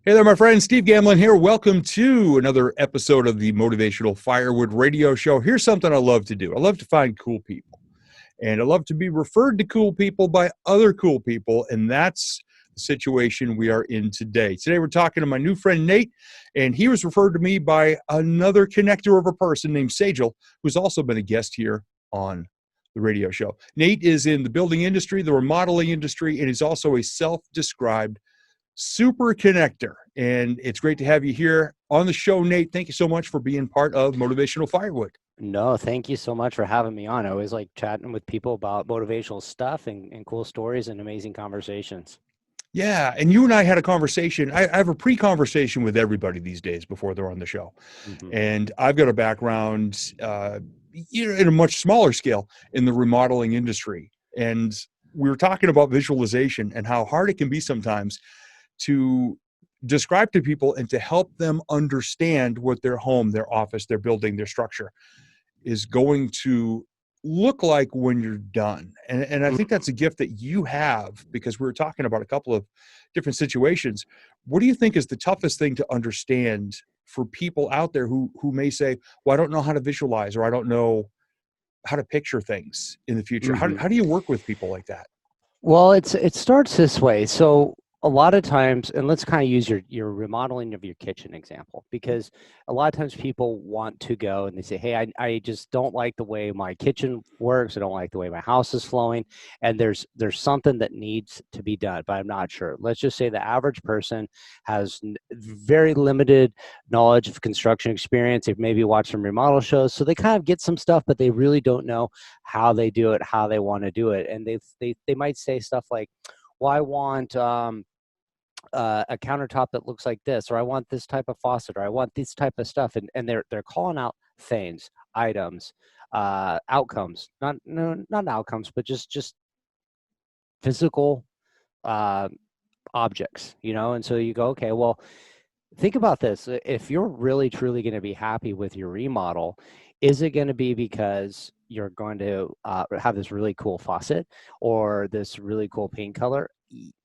Hey there, my friend. Steve Gamlin here. Welcome to another episode of the Motivational Firewood Radio Show. Here's something I love to do. I love to find cool people, and I love to be referred to cool people by other cool people, and that's the situation we are in today. Today, we're talking to my new friend, Nate, and he was referred to me by another connector of a person named Sajal, who's also been a guest here on the radio show. Nate is in the building industry, the remodeling industry, and he's also a self-described super connector. And it's great to have you here on the show, Nate. Thank you so much for being part of Motivational Firewood. No, thank you so much for having me on. I always like chatting with people about motivational stuff and cool stories and amazing conversations. Yeah, and you and I had a conversation. I have a pre-conversation with everybody these days before they're on the show. Mm-hmm. And I've got a background in a much smaller scale in the remodeling industry. And we were talking about visualization and how hard it can be sometimes to describe to people and to help them understand what their home, their office, their building, their structure is going to look like when you're done. And I think that's a gift that you have, because we were talking about a couple of different situations. What do you think is the toughest thing to understand for people out there who may say, well, I don't know how to visualize, or I don't know how to picture things in the future? Mm-hmm. How do you work with people like that? Well, it starts this way. So a lot of times, and let's kind of use your remodeling of your kitchen example, because a lot of times people want to go and they say, hey, I just don't like the way my kitchen works. I don't like the way my house is flowing. And there's something that needs to be done, but I'm not sure. Let's just say the average person has very limited knowledge of construction experience. They've maybe watched some remodel shows. So they kind of get some stuff, but they really don't know how they do it, how they want to do it. And they might say stuff like, well, I want a countertop that looks like this, or I want this type of faucet, or I want this type of stuff, and they're calling out things, items, outcomes, not outcomes, but just physical objects, And so you go, okay, well, think about this. If you're really truly going to be happy with your remodel, is it going to be because you're going to have this really cool faucet or this really cool paint color?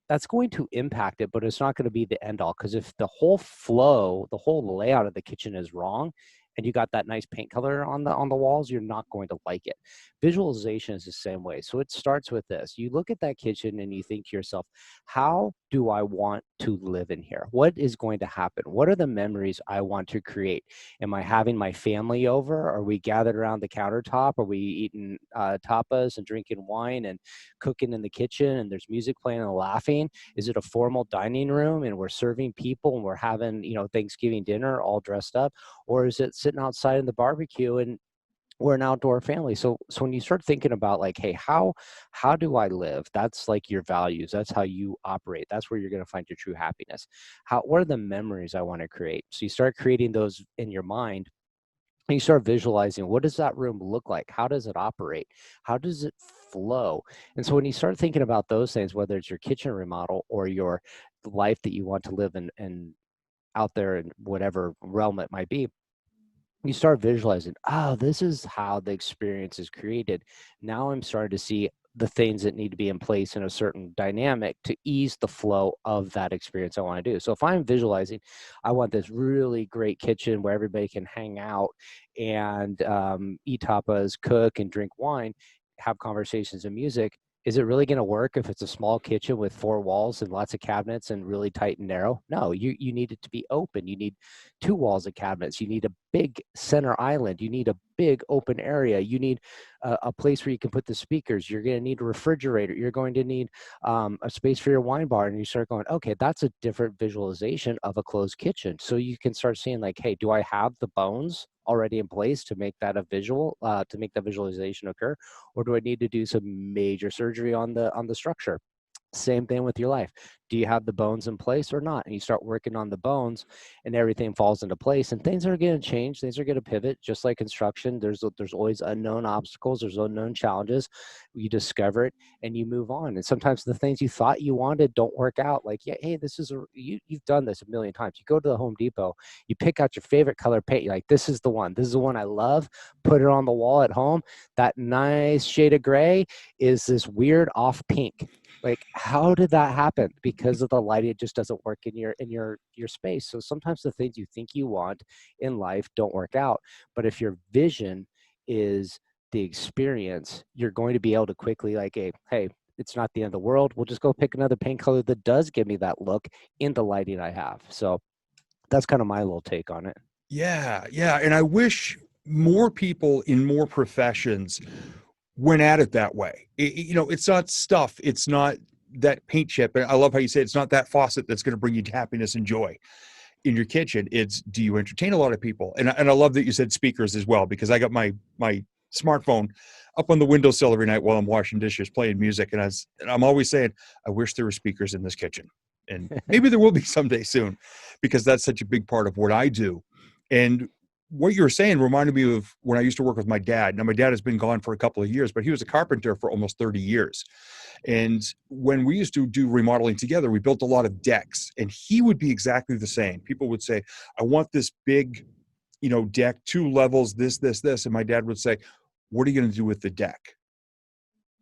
That's going to impact it, but it's not going to be the end all. Because if the whole flow, the whole layout of the kitchen is wrong, and you got that nice paint color on the walls, you're not going to like it. Visualization is the same way. So it starts with this. You look at that kitchen and you think to yourself, how do I want to live in here? What is going to happen? What are the memories I want to create? Am I having my family over? Are we gathered around the countertop? Are we eating tapas and drinking wine and cooking in the kitchen, and there's music playing and laughing? Is it a formal dining room and we're serving people and we're having, Thanksgiving dinner all dressed up? Or is it sitting outside in the barbecue and we're an outdoor family? So when you start thinking about like, hey, how do I live? That's like your values. That's how you operate. That's where you're going to find your true happiness. What are the memories I want to create? So you start creating those in your mind. And you start visualizing, what does that room look like? How does it operate? How does it flow? And so when you start thinking about those things, whether it's your kitchen remodel or your life that you want to live in out there in whatever realm it might be, you start visualizing, oh, this is how the experience is created. Now I'm starting to see the things that need to be in place in a certain dynamic to ease the flow of that experience I want to do. So if I'm visualizing, I want this really great kitchen where everybody can hang out and eat tapas, cook and drink wine, have conversations and music. Is it really going to work if it's a small kitchen with 4 walls and lots of cabinets and really tight and narrow? No, you need it to be open. You need 2 walls of cabinets. You need a big center island. You need a big open area. You need a place where you can put the speakers. You're going to need a refrigerator. You're going to need a space for your wine bar. And you start going, okay, that's a different visualization of a closed kitchen. So you can start seeing like, hey, do I have the bones already in place to make that a visual, to make that visualization occur? Or do I need to do some major surgery on the structure? Same thing with your life. Do you have the bones in place or not? And you start working on the bones and everything falls into place, and things are going to change. Things are going to pivot, just like construction. There's always unknown obstacles. There's unknown challenges. You discover it and you move on. And sometimes the things you thought you wanted don't work out. Like, yeah, hey, you've done this a million times. You go to the Home Depot, you pick out your favorite color paint. You're like, this is the one. This is the one I love. Put it on the wall at home. That nice shade of gray is this weird off pink. Like, how did that happen? Because of the lighting, it just doesn't work in your space. So sometimes the things you think you want in life don't work out. But if your vision is the experience, you're going to be able to quickly like, hey, it's not the end of the world. We'll just go pick another paint color that does give me that look in the lighting I have. So that's kind of my little take on it. Yeah, yeah. And I wish more people in more professions went at it that way. It's not stuff. It's not that paint chip. And I love how you say it's not that faucet that's going to bring you happiness and joy in your kitchen. It's, do you entertain a lot of people? And I love that you said speakers as well, because I got my smartphone up on the windowsill every night while I'm washing dishes, playing music. And I'm always saying, I wish there were speakers in this kitchen. And maybe there will be someday soon, because that's such a big part of what I do. And what you were saying reminded me of when I used to work with my dad. Now, my dad has been gone for a couple of years, but he was a carpenter for almost 30 years. And when we used to do remodeling together, we built a lot of decks, and he would be exactly the same. People would say, I want this big, deck, 2 levels, this. And my dad would say, what are you going to do with the deck?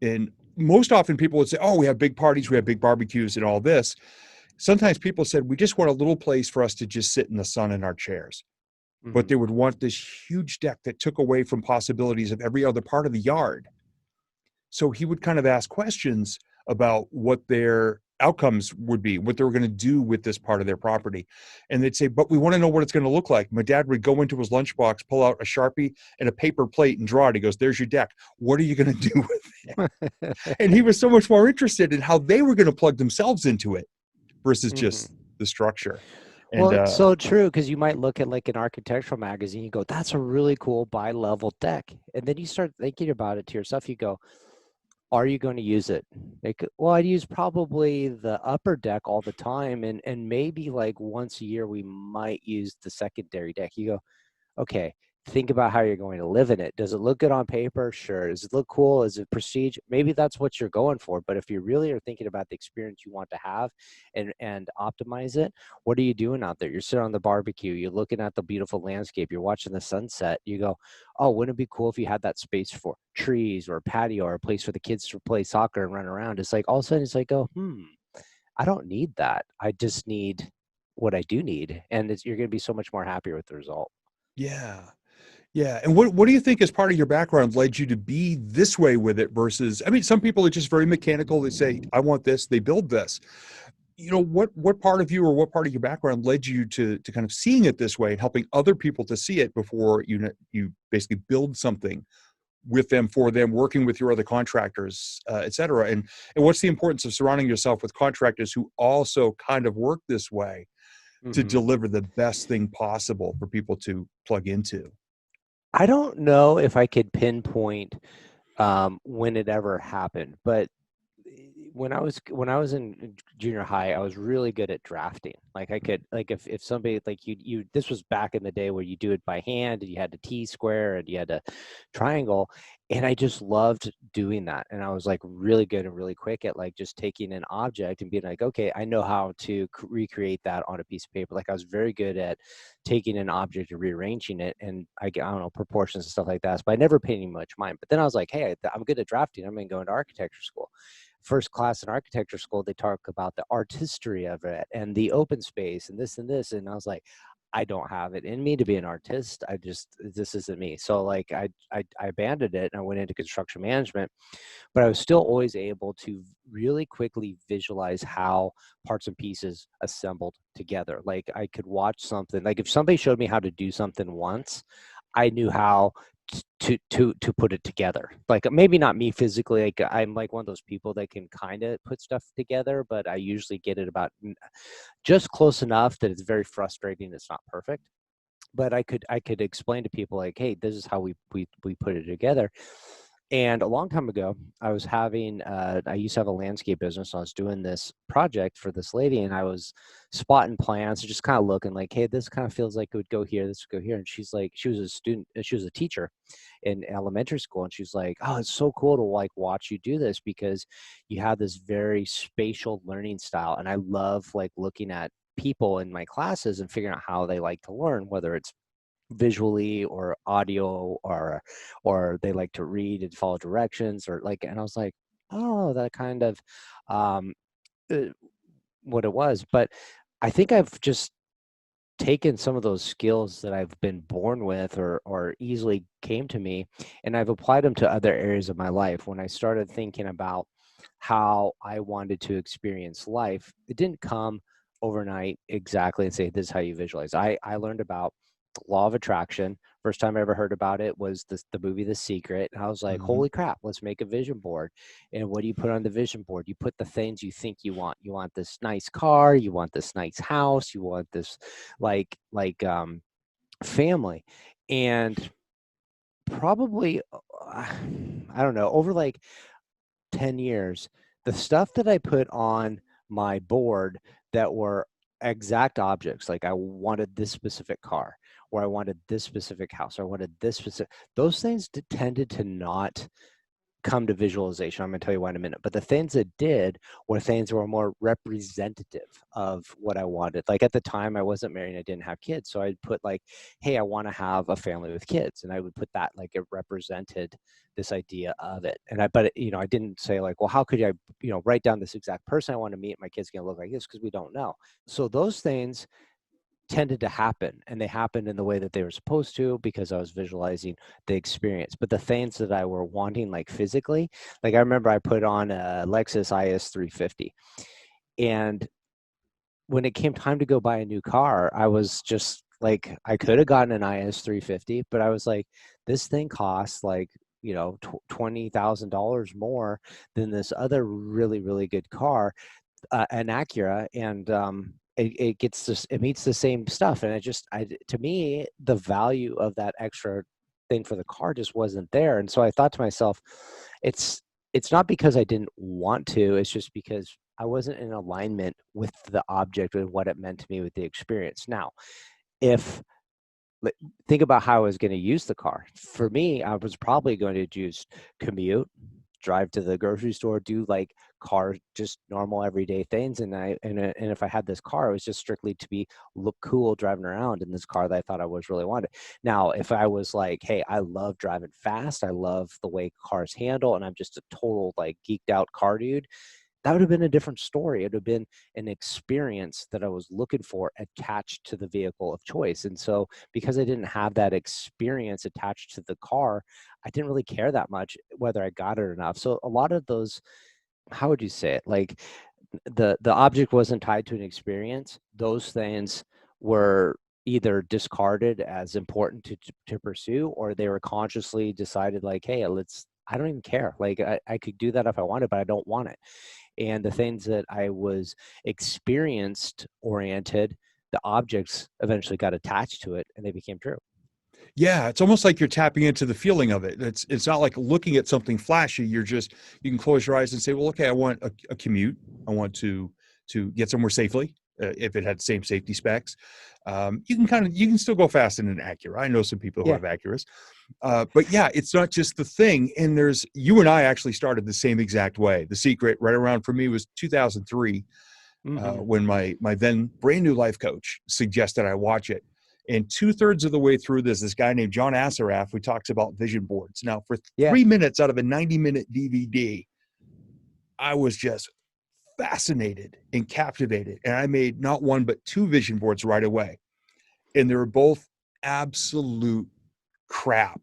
And most often people would say, oh, we have big parties, we have big barbecues and all this. Sometimes people said, we just want a little place for us to just sit in the sun in our chairs. But they would want this huge deck that took away from possibilities of every other part of the yard. So he would kind of ask questions about what their outcomes would be, what they were going to do with this part of their property. And they'd say, but we want to know what it's going to look like. My dad would go into his lunchbox, pull out a Sharpie and a paper plate and draw it. He goes, there's your deck. What are you going to do with it? And he was so much more interested in how they were going to plug themselves into it versus just the structure. And, well, it's so true, because you might look at like an architectural magazine, you go, that's a really cool bi-level deck. And then you start thinking about it to yourself, you go, are you going to use it? Like, well, I'd use probably the upper deck all the time, and maybe like once a year we might use the secondary deck. You go, okay, think about how you're going to live in it. Does it look good on paper? Sure. Does it look cool? Is it prestige? Maybe that's what you're going for. But if you really are thinking about the experience you want to have and optimize it, what are you doing out there? You're sitting on the barbecue, you're looking at the beautiful landscape, you're watching the sunset. You go, oh, wouldn't it be cool if you had that space for trees or a patio or a place for the kids to play soccer and run around? It's like all of a sudden it's like, I don't need that. I just need what I do need. And you're going to be so much more happier with the result. yeah. Yeah. And what do you think, as part of your background, led you to be this way with it versus, I mean, some people are just very mechanical. They say, I want this, they build this. What part of you or what part of your background led you to kind of seeing it this way and helping other people to see it before you basically build something with them, for them, working with your other contractors, et cetera? And what's the importance of surrounding yourself with contractors who also kind of work this way to deliver the best thing possible for people to plug into? I don't know if I could pinpoint when it ever happened, but when I was in junior high, I was really good at drafting. Like I could, like if somebody like you this was back in the day where you do it by hand and you had to T-square and you had to triangle, and I just loved doing that. And I was like really good and really quick at like just taking an object and being like, okay, I know how to recreate that on a piece of paper. Like I was very good at taking an object and rearranging it, and I don't know, proportions and stuff like that. But I never paid any much mind. But then I was like, hey, I'm good at drafting. I'm gonna go into architecture school. First class in architecture school, they talk about the artistry of it and the open space and this and this. And I was like, I don't have it in me to be an artist. This isn't me. So like I abandoned it and I went into construction management, but I was still always able to really quickly visualize how parts and pieces assembled together. Like I could watch something, like if somebody showed me how to do something once, I knew how to put it together. Like maybe not me physically, like I'm like one of those people that can kind of put stuff together, but I usually get it about just close enough that it's very frustrating. It's not perfect, but I could explain to people like, hey, this is how we put it together. And a long time ago, I was having, I used to have a landscape business. And I was doing this project for this lady, and I was spotting plants, just kind of looking like, hey, this kind of feels like it would go here, this would go here. And she's like, she was a student, she was a teacher in elementary school. And she's like, oh, it's so cool to like watch you do this, because you have this very spatial learning style. And I love like looking at people in my classes and figuring out how they like to learn, whether it's visually or audio or they like to read and follow directions or like. And I was like, oh, that kind of um, uh, what it was. But I think I've just taken some of those skills that I've been born with or easily came to me, and I've applied them to other areas of my life. When I started thinking about how I wanted to experience life, it didn't come overnight exactly and say, this is how you visualize. I learned about the law of attraction. First time I ever heard about it was the movie The Secret. And I was like, Hmm. holy crap, let's make a vision board. And what do you put on the vision board? You put the things you think you want. You want this nice car, you want this nice house, you want this like family. And probably I don't know, over like 10 years, the stuff that I put on my board that were exact objects, like I wanted this specific car, or I wanted this specific house, or I wanted this specific, those things tended to not come to visualization. I'm going to tell you why in a minute. But the things that did were things that were more representative of what I wanted. Like at the time, I wasn't married and I didn't have kids. So I'd put like, hey, I want to have a family with kids. And I would put that like it represented this idea of it. And but you know, I didn't say like, well, how could I, you know, write down this exact person I want to meet? My kid's going to look like this, because we don't know. So those things tended to happen, and they happened in the way that they were supposed to, because I was visualizing the experience. But the things that I were wanting, like physically, like I remember I put on a Lexus IS 350, and when it came time to go buy a new car, I was just like, I could have gotten an IS 350, but I was like, this thing costs like, you know, $20,000 more than this other really, really good car, an Acura, and it gets this, it meets the same stuff, and it just, to me, the value of that extra thing for the car just wasn't there. And so I thought to myself, it's it's not because I didn't want to, it's just because I wasn't in alignment with the object and what it meant to me with the experience. Now, if think about how I was going to use the car. For me, I was probably going to just commute, drive to the grocery store, do like car, just normal everyday things. And if I had this car, it was just strictly to be look cool driving around in this car that I thought I was really wanted. Now, if I was like, hey, I love driving fast, I love the way cars handle, and I'm just a total like geeked out car dude, that would have been a different story. It would have been an experience that I was looking for attached to the vehicle of choice. And so, because I didn't have that experience attached to the car, I didn't really care that much whether I got it or not. So, a lot of those, how would you say it? Like the object wasn't tied to an experience. Those things were either discarded as important to pursue, or they were consciously decided like, hey, let's, I don't even care. Like I could do that if I wanted, but I don't want it. And the things that I was experienced oriented, the objects eventually got attached to it and they became true. Yeah, it's almost like you're tapping into the feeling of it. It's not like looking at something flashy. You're just, you can close your eyes and say, well, okay, I want a commute. I want to get somewhere safely. If it had the same safety specs, you can still go fast in an Acura. I know some people who Yeah. have Acuras, but yeah, it's not just the thing. And there's, you and I actually started the same exact way. The Secret, right around for me, was 2003, Mm-hmm. when my then brand new life coach suggested I watch it. And 2/3 of the way through this guy named John Assaraf, who talks about vision boards. Now, for Yeah. 3 minutes out of a 90-minute DVD, I was just fascinated and captivated. And I made not one, but two vision boards right away. And they were both absolute crap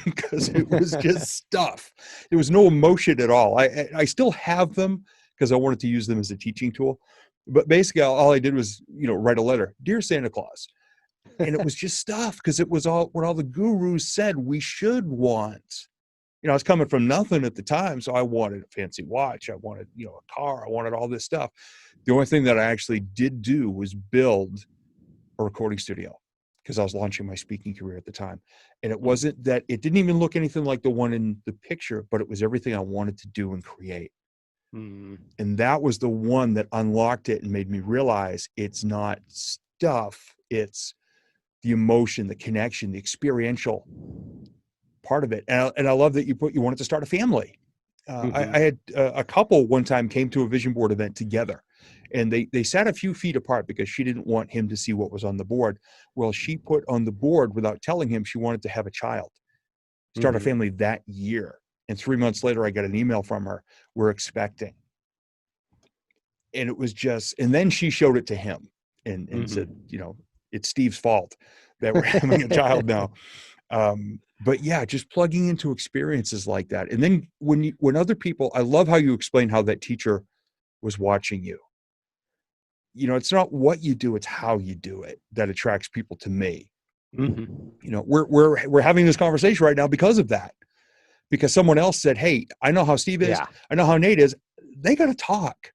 because it was just stuff. There was no emotion at all. I still have them because I wanted to use them as a teaching tool. But basically, all I did was, write a letter, Dear Santa Claus. And it was just stuff because it was all what all the gurus said we should want. I was coming from nothing at the time. So I wanted a fancy watch. I wanted, a car. I wanted all this stuff. The only thing that I actually did do was build a recording studio because I was launching my speaking career at the time. And it wasn't that, it didn't even look anything like the one in the picture, but it was everything I wanted to do and create. Mm-hmm. And that was the one that unlocked it and made me realize it's not stuff, it's the emotion, the connection, the experiential part of it. And I love that you wanted to start a family. Mm-hmm. I had a couple one time came to a vision board event together, and they sat a few feet apart because she didn't want him to see what was on the board. Well, she put on the board, without telling him, she wanted to have a child, start a Mm-hmm. family that year. And 3 months later, I got an email from her, "We're expecting." And it was just, and then she showed it to him and said, Mm-hmm. you know, it's Steve's fault that we're having a child now. But yeah, just plugging into experiences like that. And then when other people, I love how you explain how that teacher was watching you. You know, it's not what you do, it's how you do it that attracts people to me. Mm-hmm. You know, we're having this conversation right now because of that. Because someone else said, "Hey, I know how Steve is. Yeah. I know how Nate is. They got to talk."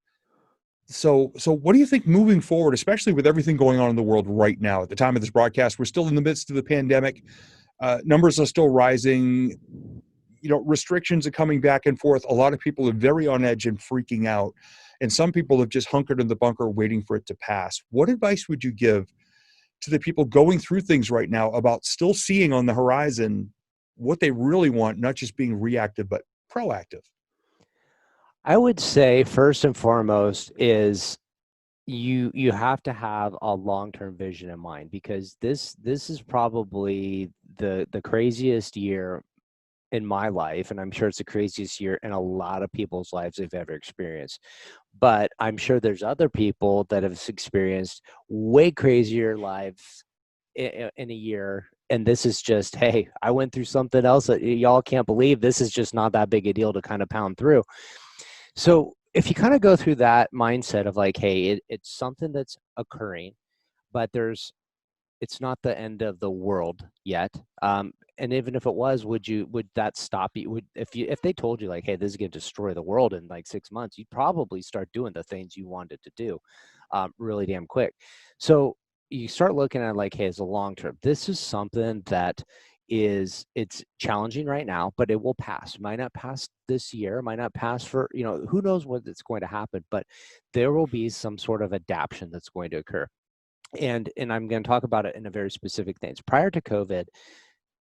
So what do you think moving forward, especially with everything going on in the world right now? At the time of this broadcast, we're still in the midst of the pandemic. Numbers are still rising. You know, restrictions are coming back and forth. A lot of people are very on edge and freaking out. And some people have just hunkered in the bunker waiting for it to pass. What advice would you give to the people going through things right now about still seeing on the horizon what they really want, not just being reactive, but proactive? I would say first and foremost is you have to have a long-term vision in mind, because this is probably the craziest year in my life, and I'm sure it's the craziest year in a lot of people's lives they've ever experienced. But I'm sure there's other people that have experienced way crazier lives in a year. And this is just, hey, I went through something else that y'all can't believe. This is just not that big a deal to kind of pound through. So if you kind of go through that mindset of like, hey, it's something that's occurring, but it's not the end of the world yet. And even if it was, would that stop you? If they told you like, hey, this is going to destroy the world in like 6 months, you'd probably start doing the things you wanted to do, really damn quick. So you start looking at like, hey, as a long term, this is something that it's challenging right now, but it will pass. Might not pass this year, might not pass for, who knows what it's going to happen, but there will be some sort of adaptation that's going to occur. And I'm going to talk about it in a very specific things. Prior to COVID,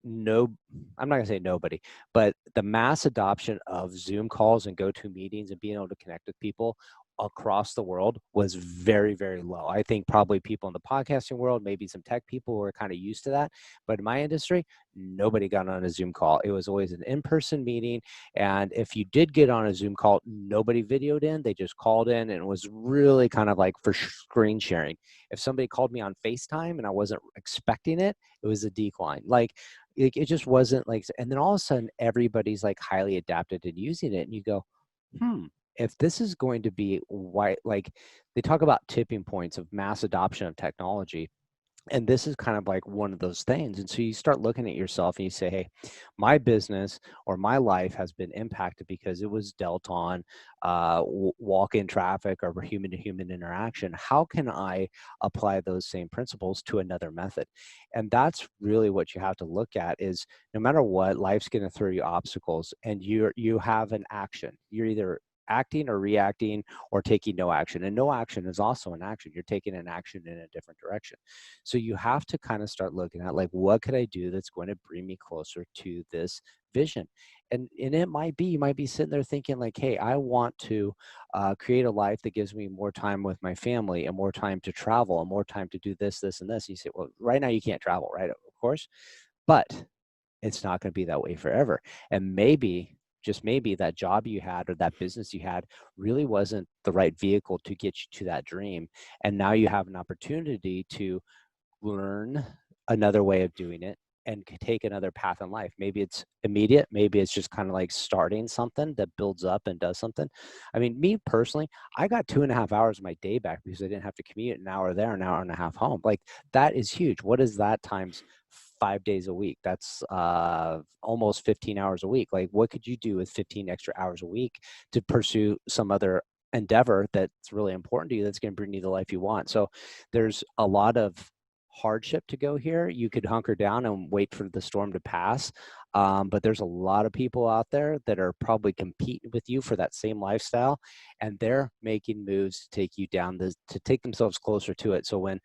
no, I'm not going to say nobody, but the mass adoption of Zoom calls and GoToMeetings and being able to connect with people across the world was very, very low. I think probably people in the podcasting world, maybe some tech people were kind of used to that. But in my industry, nobody got on a Zoom call. It was always an in-person meeting. And if you did get on a Zoom call, nobody videoed in. They just called in, and it was really kind of like for screen sharing. If somebody called me on FaceTime and I wasn't expecting it, it was a decline. Like, it just wasn't like, and then all of a sudden everybody's like highly adapted and using it, and you go, if this is going to be why, like they talk about tipping points of mass adoption of technology, and this is kind of like one of those things. And so you start looking at yourself and you say, hey, my business or my life has been impacted because it was dealt on walk-in traffic or human-to-human interaction. How can I apply those same principles to another method? And that's really what you have to look at is, no matter what, life's going to throw you obstacles, and you have an action. You're either acting or reacting or taking no action. And no action is also an action. You're taking an action in a different direction. So you have to kind of start looking at like, what could I do that's going to bring me closer to this vision? And it might be, you might be sitting there thinking like, hey, I want to create a life that gives me more time with my family and more time to travel and more time to do this, this, and this. And you say, well, right now you can't travel, right? Of course, but it's not going to be that way forever. And maybe, just maybe, that job you had or that business you had really wasn't the right vehicle to get you to that dream. And now you have an opportunity to learn another way of doing it and take another path in life. Maybe it's immediate. Maybe it's just kind of like starting something that builds up and does something. I mean, me personally, I got 2.5 hours of my day back because I didn't have to commute an hour there, an hour and a half home. Like, that is huge. What is that times 5 days a week? That's almost 15 hours a week. Like, what could you do with 15 extra hours a week to pursue some other endeavor that's really important to you, that's going to bring you the life you want? So there's a lot of hardship to go here. You could hunker down and wait for the storm to pass. But there's a lot of people out there that are probably competing with you for that same lifestyle, and they're making moves to take you down to take themselves closer to it. So when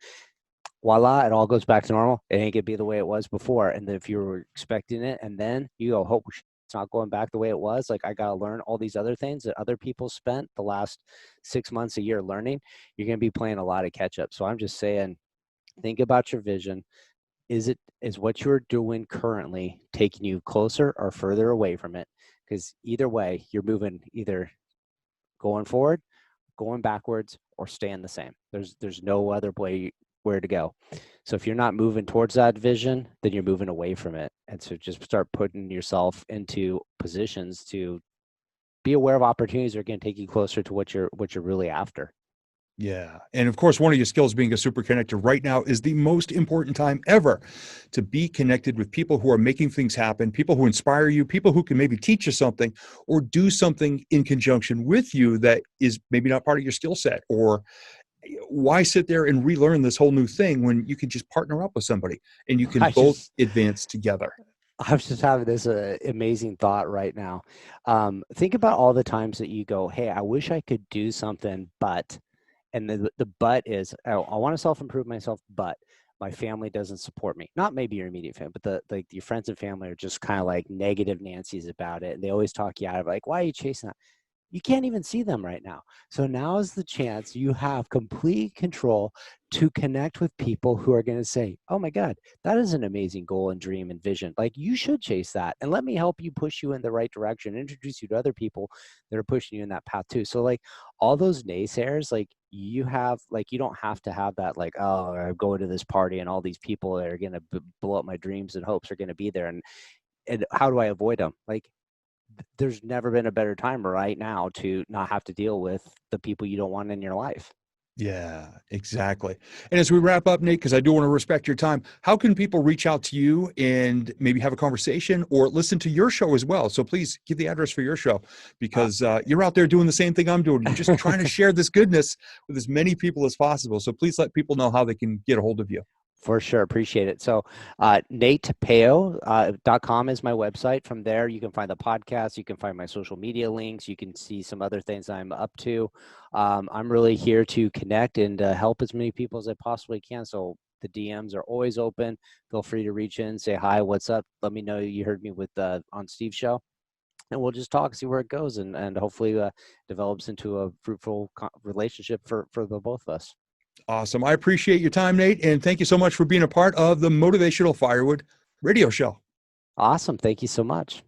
voila, it all goes back to normal, it ain't gonna be the way it was before. And if you were expecting it and then you go, hope it's not going back the way it was, like I gotta learn all these other things that other people spent the last 6 months, a year learning, you're gonna be playing a lot of catch up. So I'm just saying, think about your vision. Is what you're doing currently taking you closer or further away from it? because either way, you're moving either going forward, going backwards, or staying the same. There's no other way where to go. So if you're not moving towards that vision, then you're moving away from it. And so just start putting yourself into positions to be aware of opportunities that are going to take you closer to what you're really after. Yeah. And of course, one of your skills being a super connector right now is the most important time ever to be connected with people who are making things happen, people who inspire you, people who can maybe teach you something or do something in conjunction with you that is maybe not part of your skill set. Or why sit there and relearn this whole new thing when you can just partner up with somebody and you can I both just advance together? I was just having this amazing thought right now. Think about all the times that you go, "Hey, I wish I could do something, but," and the but is, "Oh, I want to self-improve myself, but my family doesn't support me." Not maybe your immediate family, but like your friends and family are just kind of like negative Nancy's about it, and they always talk you out of, like, "Why are you chasing that?" You can't even see them right now. So now is the chance you have complete control to connect with people who are going to say, "Oh my God, that is an amazing goal and dream and vision. Like, you should chase that. And let me help you push you in the right direction, introduce you to other people that are pushing you in that path too." So like all those naysayers, like you have, like, you don't have to have that, like, "Oh, I'm going to this party and all these people that are going to blow up my dreams and hopes are going to be there. And how do I avoid them?" Like, there's never been a better time right now to not have to deal with the people you don't want in your life. Yeah, exactly. And as we wrap up, Nate, because I do want to respect your time, how can people reach out to you and maybe have a conversation or listen to your show as well? So please give the address for your show, Uh, because you're out there doing the same thing I'm doing. You're just trying to share this goodness with as many people as possible. So please let people know how they can get a hold of you. For sure. Appreciate it. So, natepeo.com is my website. From there, you can find the podcast. You can find my social media links. You can see some other things I'm up to. I'm really here to connect and help as many people as I possibly can. So the DMs are always open. Feel free to reach in, say hi, what's up. Let me know you heard me with on Steve's show. And we'll just talk, see where it goes, and hopefully develops into a fruitful relationship for the both of us. Awesome. I appreciate your time, Nate. And thank you so much for being a part of the Motivational Firewood radio show. Awesome. Thank you so much.